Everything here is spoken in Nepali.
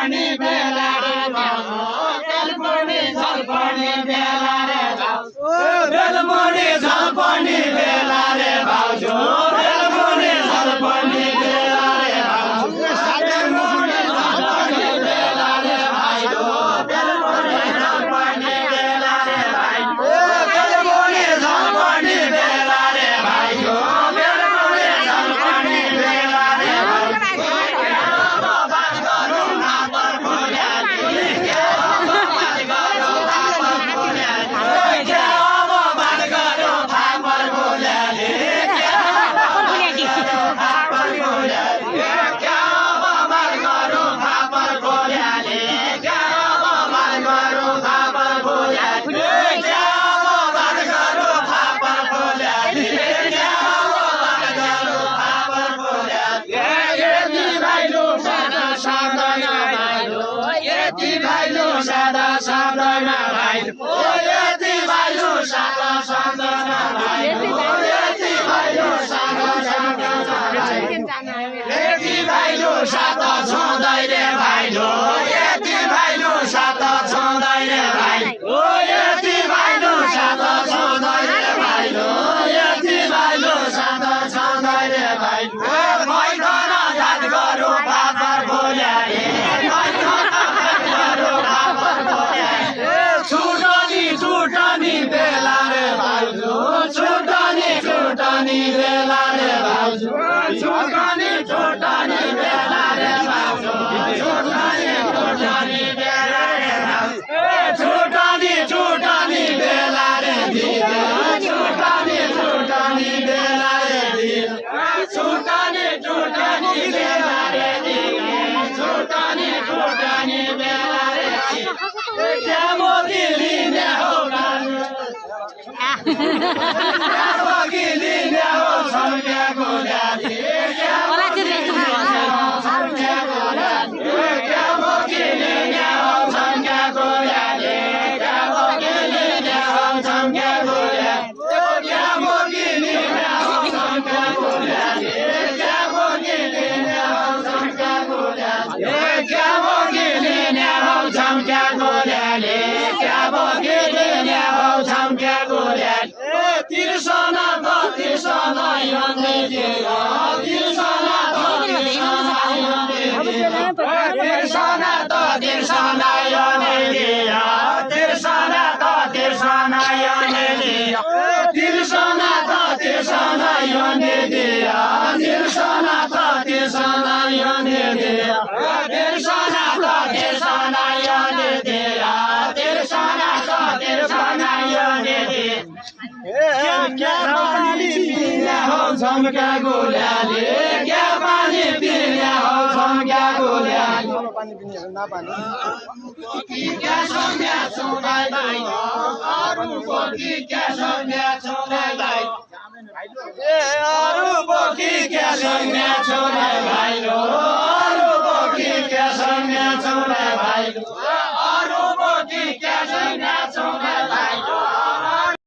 झलपनी बेला रे भाउजू बेलमुनि झलपनी बेला रे भाउजू बेलमुनि झलपनी बेला रे भाउजू बेलमुनि झलपनी बेला रे भाउजू बेलमुनि झलपनी बेला रे भाइजू बेलमुनि झलपनी बेला रे भाइजू बेलमुनि झलपनी बेला रे भाइजू बेलमुनि झलपनी बेला रे भाइजू बात गरौँ फापर खोल्याली बात गरौँ फापर खोल्याली बात गरौँ फापर खोल्याली फापर खोल्याली बात गरौँ फापर खोल्याली बात गरौँ फापर खोल्याली बात गरौँ फापर खोल्याली बात गरौँ फापर खोल्याली यति भाइलो सादा सादैन भाइलो यति भाइलो सादा सादैन भाइलो यति भाइलो सादा सादैन भाइलो यति भाइलो सादा सादैन यति भाइलो सादा छँदै रे भाइलो यति भाइलो सादा छँदै रे भाइलो यति भाइलो सादा छँदै रे भाइलो यति भाइलो सादा छँदै रे भाइलो खैखन जात गरौँ फापर खोल्याली खैखन जात गरौँ फापर खोल्याली छुटनी छुटनी बेला रे भाउजू छुटनी छुटनी बेला रे भाउजू छुटनी छुटनी बेला रे भाउजू छुटनी छुटनी बेला रे भाउजू छुटनी छुटनी बेला रे दिदी छुटनी छुटनी बेला रे दिदी छुटनी छुटनी बेला रे दिदी छुटनी छुटनी बेला रे क्या मोगी लिने हो क्या मोगी लिने हो छम्क्या गोल्याली क्या मोगी लिने हो छम्क्या गोल्याली क्या मोगी लिने हो छम्क्या गोल्याली क्या मोगी लिने हो छम्क्या गोल्याली क्या मोगी लिने हो छम्क्या गोल्याली क्या मोगी लिने हो छम्क्या गोल्याली क्या मोगी लिने हो छम्क्या गोल्याली क्या मोगी लिने हो छम्क्या गोल्याली तिर्सना त तिर्सना यन्दे दियो तिर्सना त तिर्सना यन्दे दियो तिर्सना त तिर्सना यन्दे दियो तिर्सना त तिर्सना यन्दे दियो तिर्सना त तिर्सना यन्दे दियो तिर्सना त तिर्सना यन्दे दियो तिर्सना त तिर्सना यन्दे दियो तिर्सना त तिर्सना यन्दे दियो क्या पानी पीने हो झम्क्या गोल्याली क्या पानी पीने हो झम्क्या गोल्याली क्या सम्झ्या छुँदै भाइ अरूको कि क्या सम्झ्या छुँदै भाइ अरूको कि क्या सम्झ्या छुँदै